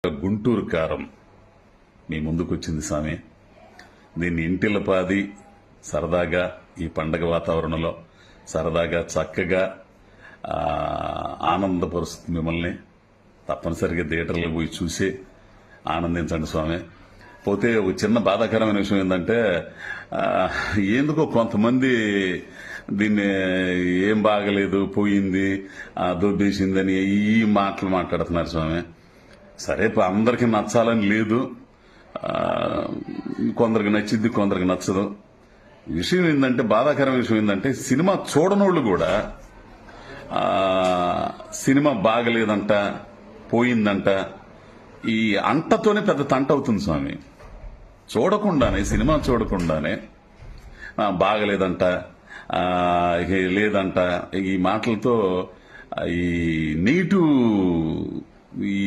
గుంటూరు కారం మీ ముందుకు వచ్చింది స్వామి. దీన్ని ఇంటిల్లపాది సరదాగా ఈ పండగ వాతావరణంలో సరదాగా చక్కగా ఆనందపరుస్తుంది మిమ్మల్ని. తప్పనిసరిగా థియేటర్లకు పోయి చూసి ఆనందించండి స్వామి. పోతే ఒక చిన్న బాధాకరమైన విషయం ఏంటంటే ఎందుకో కొంతమంది దీన్ని ఏం బాగలేదు, పోయింది, దొబ్బేసిందని ఈ మాటలు మాట్లాడుతున్నారు స్వామి. సరే అందరికి నచ్చాలని లేదు, కొందరికి నచ్చిద్ది కొందరికి నచ్చదు. విషయం ఏంటంటే, బాధాకరమైన విషయం ఏంటంటే, సినిమా చూడనోళ్ళు కూడా సినిమా బాగలేదంట, పోయిందంట, ఈ అంటతోనే పెద్ద తంట అవుతుంది స్వామి. చూడకుండానే, సినిమా చూడకుండానే బాగలేదంట, లేదంట, ఈ మాటలతో ఈ నెగిటివ్ ఈ